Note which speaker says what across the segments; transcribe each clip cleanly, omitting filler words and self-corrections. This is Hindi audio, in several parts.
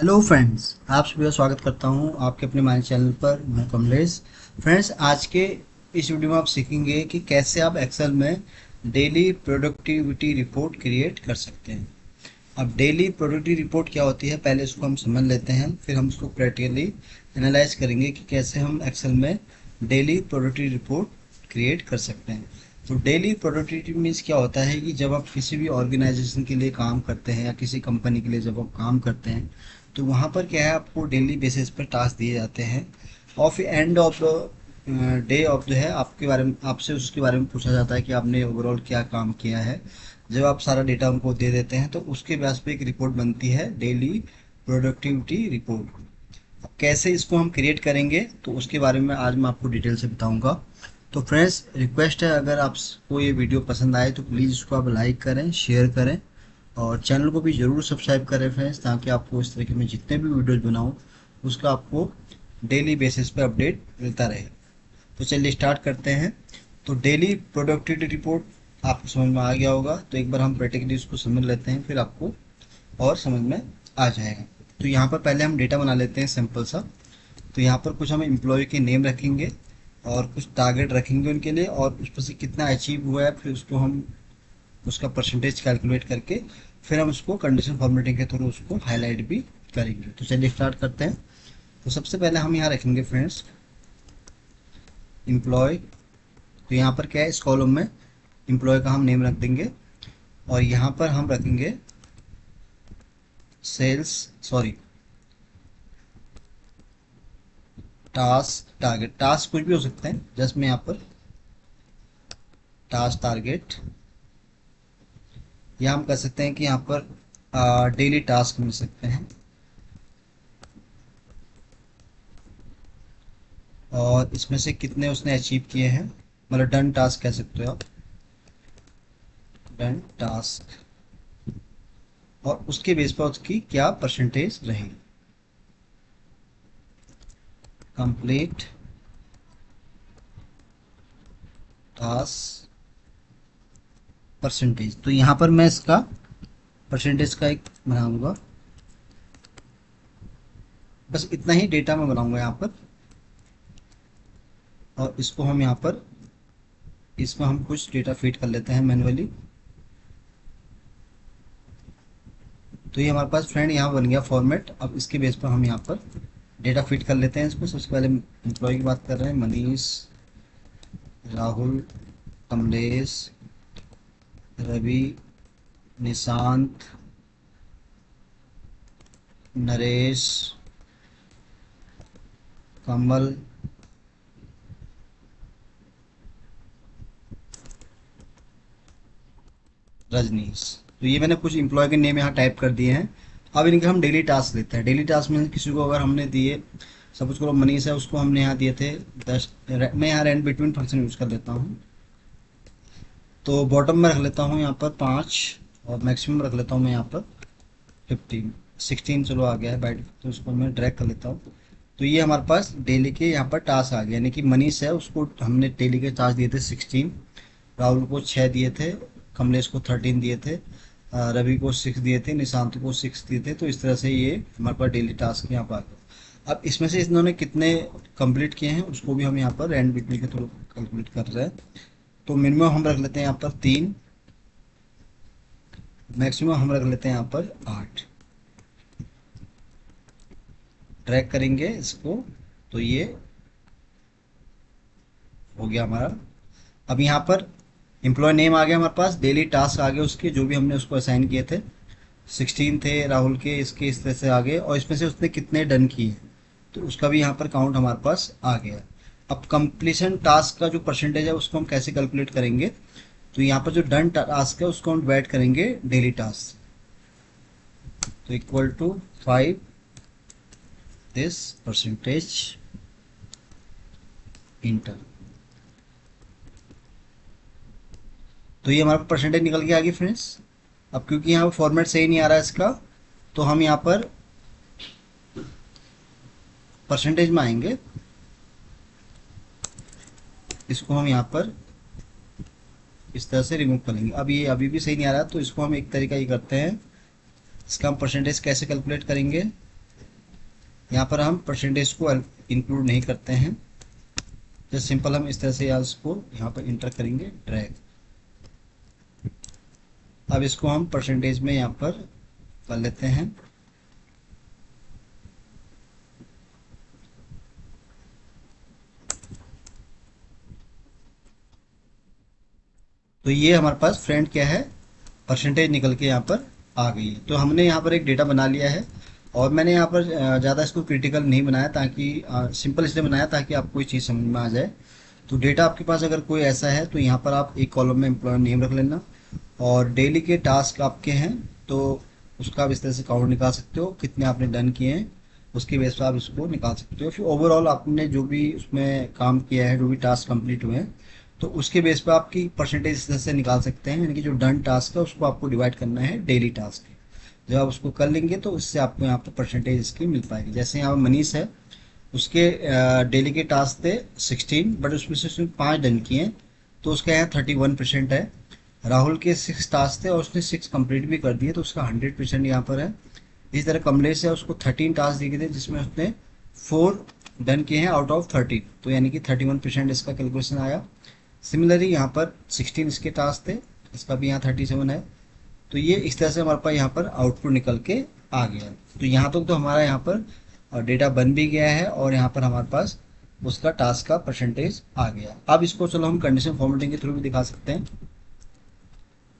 Speaker 1: हेलो फ्रेंड्स, आप सभी का स्वागत करता हूं आपके अपने माइंड चैनल पर। मैं कमलेश। फ्रेंड्स, आज के इस वीडियो में आप सीखेंगे कि कैसे आप एक्सेल में डेली प्रोडक्टिविटी रिपोर्ट क्रिएट कर सकते हैं। अब डेली प्रोडक्टिविटी रिपोर्ट क्या होती है, पहले इसको हम समझ लेते हैं, फिर हम उसको प्रैक्टिकली एनालाइज करेंगे कि कैसे हम एक्सेल में डेली प्रोडक्टिविटी रिपोर्ट क्रिएट कर सकते हैं। तो डेली प्रोडक्टिविटी मीन्स क्या होता है कि जब आप किसी भी ऑर्गेनाइजेशन के लिए काम करते हैं या किसी कंपनी के लिए जब आप काम करते हैं, तो वहाँ पर क्या है, आपको डेली बेसिस पर टास्क दिए जाते हैं और फिर एंड ऑफ डे ऑफ जो है आपके बारे में, आपसे उसके बारे में पूछा जाता है कि आपने ओवरऑल क्या काम किया है। जब आप सारा डेटा उनको दे देते हैं तो उसके बेस पे एक रिपोर्ट बनती है, डेली प्रोडक्टिविटी रिपोर्ट। कैसे इसको हम क्रिएट करेंगे तो उसके बारे में आज मैं आपको डिटेल से बताऊंगा। तो फ्रेंड्स, रिक्वेस्ट है, अगर आपको ये वीडियो पसंद आए तो प्लीज़ इसको आप लाइक करें, शेयर करें और चैनल को भी ज़रूर सब्सक्राइब करें फ्रेंड्स, ताकि आपको इस तरीके में जितने भी वीडियोज बनाऊँ उसका आपको डेली बेसिस पे अपडेट मिलता रहे। तो चलिए स्टार्ट करते हैं। तो डेली प्रोडक्टिविटी रिपोर्ट आपको समझ में आ गया होगा, तो एक बार हम प्रैक्टिकली इसको समझ लेते हैं, फिर आपको और समझ में आ जाएगा। तो यहाँ पर पहले हम डेटा बना लेते हैं सिंपल सा। तो यहाँ पर कुछ हम एम्प्लॉय के नेम रखेंगे और कुछ टारगेट रखेंगे उनके लिए, और उस पर से कितना अचीव हुआ है फिर उसको हम उसका परसेंटेज कैलकुलेट करके फिर हम उसको कंडीशन फॉर्मेटिंग के थ्रू उसको हाईलाइट भी करेंगे। तो चलिए स्टार्ट करते हैं। तो सबसे पहले हम यहाँ रखेंगे फ्रेंड्स एम्प्लॉय। तो यहाँ पर क्या है, इस कॉलम में एम्प्लॉय का हम नेम रख देंगे और यहाँ पर हम रखेंगे टास्क टारगेट। टास्क कुछ भी हो सकते हैं, जस्ट मैं यहाँ पर टास्क टारगेट, या हम कह सकते हैं कि यहाँ पर डेली टास्क मिल सकते हैं और इसमें से कितने उसने अचीव किए हैं, मतलब डन टास्क कह सकते हो आप, डन टास्क, और उसके बेस पर उसकी क्या परसेंटेज रही, कंप्लीट टास्क परसेंटेज। तो यहाँ पर मैं इसका परसेंटेज का एक बनाऊंगा, बस इतना ही डेटा मैं बनाऊंगा यहाँ पर, और इसको हम यहाँ पर इसमें हम कुछ डेटा फीड कर लेते हैं मैन्युअली। तो ये हमारे पास फ्रेंड यहाँ बन गया फॉर्मेट। अब इसके बेस पर हम यहाँ पर डेटा फिट कर लेते हैं इसको। सबसे पहले एम्प्लॉय की बात कर रहे हैं, मनीष, राहुल, कमलेश, रवि, निशांत, नरेश, कमल, रजनीश। तो ये मैंने कुछ एम्प्लॉय के नेम यहाँ टाइप कर दिए हैं। अब इनके हम डेली टास्क लेते हैं। डेली टास्क में किसी को अगर हमने दिए, सपोज करो मनीष है, उसको हमने यहाँ दिए थे 10। मैं यहाँ रैंड बिटवीन फंक्शन यूज़ कर लेता हूँ। तो बॉटम में रख लेता हूँ यहाँ पर 5 और मैक्सिमम रख लेता हूँ मैं यहाँ पर 15। 16 चलो आ गया है बाइट, तो उसको मैं ड्रैग कर लेता हूँ। तो ये हमारे पास डेली के यहाँ पर टास्क आ गए, यानी कि मनीष है उसको हमने डेली के टास्क दिए थे 16, राहुल को 6 दिए थे, कमलेश को 13 दिए थे, रवि को 6 दिए थे, निशांत को 6 दिए थे। तो इस तरह से ये हमारे पास डेली टास्क यहाँ पर आ गए। अब इसमें से इन्होंने कितने कंप्लीट किए हैं उसको भी हम यहाँ पर रैंड बिटवीन के थ्रू कैलकुलेट कर रहे हैं। तो मिनिमम हम रख लेते हैं यहाँ पर 3, मैक्सिमम हम रख लेते हैं यहाँ पर 8। ड्रैग करेंगे इसको, तो ये हो गया हमारा। अब यहाँ पर एम्प्लॉय नेम आ गया हमारे पास, डेली टास्क आ गए उसके जो भी हमने उसको असाइन किए थे, 16 थे राहुल के, इसके इस तरह से आ गए, और इसमें से उसने कितने डन किए तो उसका भी यहाँ पर काउंट हमारे पास आ गया। अब कंप्लीशन टास्क का जो परसेंटेज है उसको हम कैसे कैलकुलेट करेंगे, तो यहाँ पर जो डन टास्क है उसको हम डिवाइड करेंगे डेली टास्क, तो equal to 5 this percentage inter. तो ये हमारा परसेंटेज निकल के आ गई फ्रेंड्स। अब क्योंकि यहाँ पर फॉर्मेट सही नहीं आ रहा है इसका, तो हम यहाँ पर परसेंटेज में आएंगे, इसको हम यहाँ पर इस तरह से रिमूव कर लेंगे। अब ये अभी भी सही नहीं आ रहा, तो इसको हम एक तरीका ये करते हैं, इसका हम परसेंटेज कैसे कैलकुलेट करेंगे, यहाँ पर हम परसेंटेज को इंक्लूड नहीं करते हैं। जस्ट सिंपल हम इस तरह से इसको यहाँ पर इंटर करेंगे, ड्रैग। अब इसको हम परसेंटेज में यहाँ पर कर लेते हैं। तो ये हमारे पास फ्रेंड क्या है, परसेंटेज निकल के यहाँ पर आ गई है। तो हमने यहाँ पर एक डेटा बना लिया है, और मैंने यहाँ पर ज़्यादा इसको क्रिटिकल नहीं बनाया, ताकि सिंपल इसलिए बनाया ताकि आपको कोई चीज़ समझ में आ जाए। तो डेटा आपके पास अगर कोई ऐसा है तो यहाँ पर आप एक कॉलम में एम्प्लॉय नेम रख लेना, और डेली के टास्क आपके हैं तो उसका आप इस तरह से काउंट निकाल सकते हो, कितने आपने डन किए हैं उसके बेस पर आप इसको निकाल सकते हो। फिर ओवरऑल आपने जो भी उसमें काम किया है, जो भी टास्क कंप्लीट हुए हैं, तो उसके बेस पे आपकी परसेंटेज इस तरह से निकाल सकते हैं। यानी कि जो डन टास्क है उसको आपको डिवाइड करना है डेली टास्क। जब आप उसको कर लेंगे तो उससे आपको यहाँ पर परसेंटेज इसकी मिल पाएगी। जैसे यहाँ पर मनीष है, उसके डेली के टास्क थे 16, बट उसमें से उसने 5 डन किए हैं, तो उसका यहाँ 31% है। राहुल के 6 टास्क थे और उसने 6 कंप्लीट भी कर दिए, तो उसका 100% यहाँ पर है। इसी तरह कमलेश है, उसको 13 टास्क दिए गए थे जिसमें उसने 4 डन किए हैं आउट ऑफ 13, तो यानी कि 31% इसका कैलकुलेशन आया। सिमिलरली यहाँ पर 16 इसके टास्क थे, इसका भी यहाँ 37 है। तो ये इस तरह से हमारे पास यहाँ पर आउटपुट निकल के आ गया। तो यहाँ तक तो हमारा यहाँ पर डेटा बन भी गया है, और यहाँ पर हमारे पास उसका टास्क का परसेंटेज आ गया। अब इसको चलो हम कंडीशन फॉर्मेटिंग के थ्रू भी दिखा सकते हैं। तो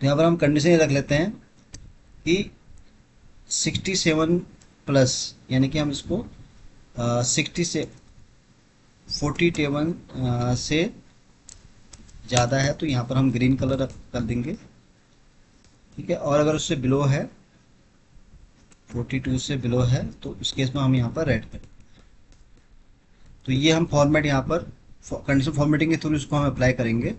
Speaker 1: यहाँ पर हम कंडीशन रख लेते हैं कि 67 प्लस, यानी कि हम इसको 60 से 47 से ज़्यादा है तो यहाँ पर हम ग्रीन कलर कर देंगे, ठीक है। और अगर उससे बिलो है, 42 से बिलो है, तो उस केस में हम यहाँ पर रेड करें। तो ये हम फॉर्मेट यहाँ पर कंडीशन फॉर्मेटिंग के थ्रू इसको हम अप्लाई करेंगे।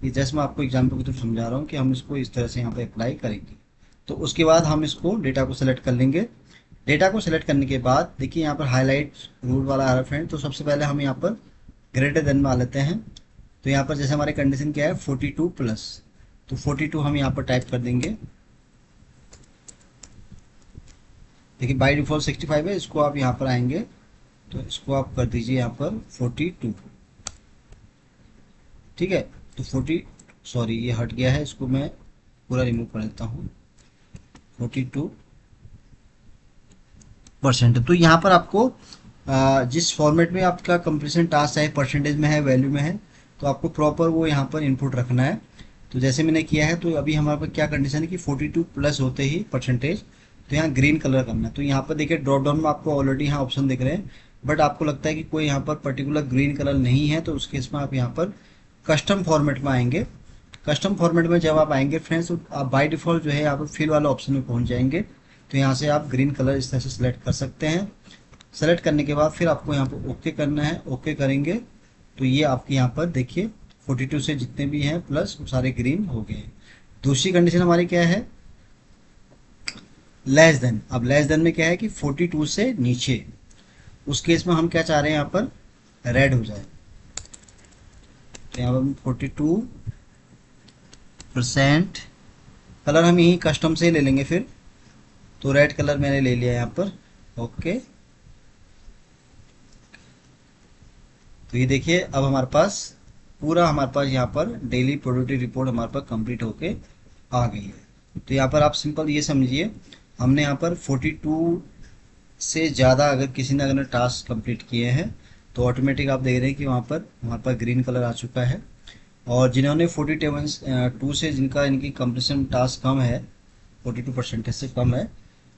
Speaker 1: ये जैसे मैं आपको एग्जाम्पल के थ्रू समझा रहा हूँ कि हम इसको इस तरह से यहाँ पर अप्लाई करेंगे। तो उसके बाद हम इसको डेटा को सेलेक्ट कर लेंगे। डेटा को सेलेक्ट करने के बाद देखिए यहाँ पर हाईलाइट रूल वाला आ रहा है फ्रेंड। तो सबसे पहले हम यहाँ पर ग्रेटर देन में आ लेते हैं। तो यहाँ पर जैसे हमारे कंडीशन क्या है 42 प्लस, तो 42 हम यहाँ पर टाइप कर देंगे। देखिए बाय डिफॉल्ट 65 है, इसको आप यहाँ पर आएंगे तो इसको आप कर दीजिए यहाँ पर 42, ठीक है। तो 40, सॉरी ये हट गया है, इसको मैं पूरा रिमूव कर देता हूँ। 42%। तो यहाँ पर आपको जिस फॉर्मेट में आपका कंप्लीशन टास्क है, परसेंटेज में है, वैल्यू में है, तो आपको प्रॉपर वो यहाँ पर इनपुट रखना है। तो जैसे मैंने किया है, तो अभी हमारे पास क्या कंडीशन है कि 42 प्लस होते ही परसेंटेज, तो यहाँ ग्रीन कलर करना है। तो यहाँ पर देखिए ड्रॉप डाउन में आपको ऑलरेडी यहाँ ऑप्शन दिख रहे हैं, बट आपको लगता है कि कोई यहाँ पर पर्टिकुलर ग्रीन कलर नहीं है, तो उस केस में आप यहाँ पर कस्टम फॉर्मेट में आएंगे। कस्टम फॉर्मेट में जब आप आएंगे फ्रेंड्स, तो आप बाय डिफॉल्ट जो है यहाँ पर फिल वाला ऑप्शन में पहुँच जाएंगे। तो यहाँ से आप ग्रीन कलर इस तरह से सिलेक्ट कर सकते हैं। सेलेक्ट करने के बाद फिर आपको यहाँ पर ओके करना है। ओके करेंगे तो ये आपके यहाँ पर देखिए 42 से जितने भी हैं प्लस वो सारे ग्रीन हो गए। दूसरी कंडीशन हमारी क्या है, लेस देन। अब लेस देन में क्या है कि 42 से नीचे, उस केस में हम क्या चाह रहे हैं यहाँ पर रेड हो जाए। तो यहाँ पर 42% कलर हम यही कस्टम से ले लेंगे फिर। तो रेड कलर मैंने ले लिया यहाँ पर, ओके। तो ये देखिए अब हमारे पास यहाँ पर डेली प्रोडक्टिव रिपोर्ट हमारे पास कंप्लीट होके आ गई है। तो यहाँ पर आप सिंपल ये समझिए, हमने यहाँ पर 42 से ज़्यादा अगर किसी ने अगर टास्क कंप्लीट किए हैं तो ऑटोमेटिक आप देख रहे हैं कि वहाँ पर हमारे पास ग्रीन कलर आ चुका है। और जिन्होंने 42 से जिनका इनकी कंप्लीशन टास्क कम है, 42% से कम है,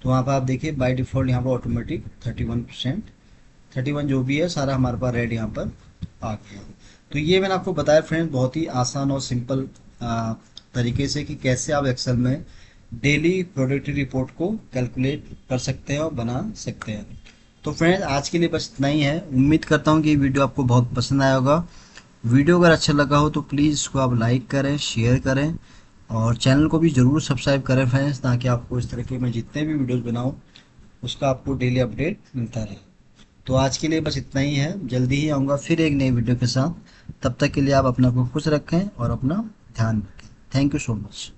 Speaker 1: तो वहाँ पर आप देखिए बाय डिफ़ॉल्ट यहाँ पर ऑटोमेटिक 31 जो भी है सारा हमारे पास रेड यहाँ पर आ गया। तो ये मैंने आपको बताया फ्रेंड बहुत ही आसान और सिंपल तरीके से कि कैसे आप एक्सेल में डेली प्रोडक्टिव रिपोर्ट को कैलकुलेट कर सकते हैं और बना सकते हैं। तो फ्रेंड्स आज के लिए बस इतना ही है। उम्मीद करता हूँ कि ये वीडियो आपको बहुत पसंद आया होगा। वीडियो अगर अच्छा लगा हो तो प्लीज़ इसको आप लाइक करें, शेयर करें, और चैनल को भी ज़रूर सब्सक्राइब करें फ्रेंड्स, ताकि आपको इस तरह के मैं जितने भी वीडियोज़ बनाऊँ उसका आपको डेली अपडेट मिलता रहे। तो आज के लिए बस इतना ही है। जल्दी ही आऊँगा फिर एक नई वीडियो के साथ। तब तक के लिए आप अपना को खुश रखें और अपना ध्यान रखें। Thank you so much.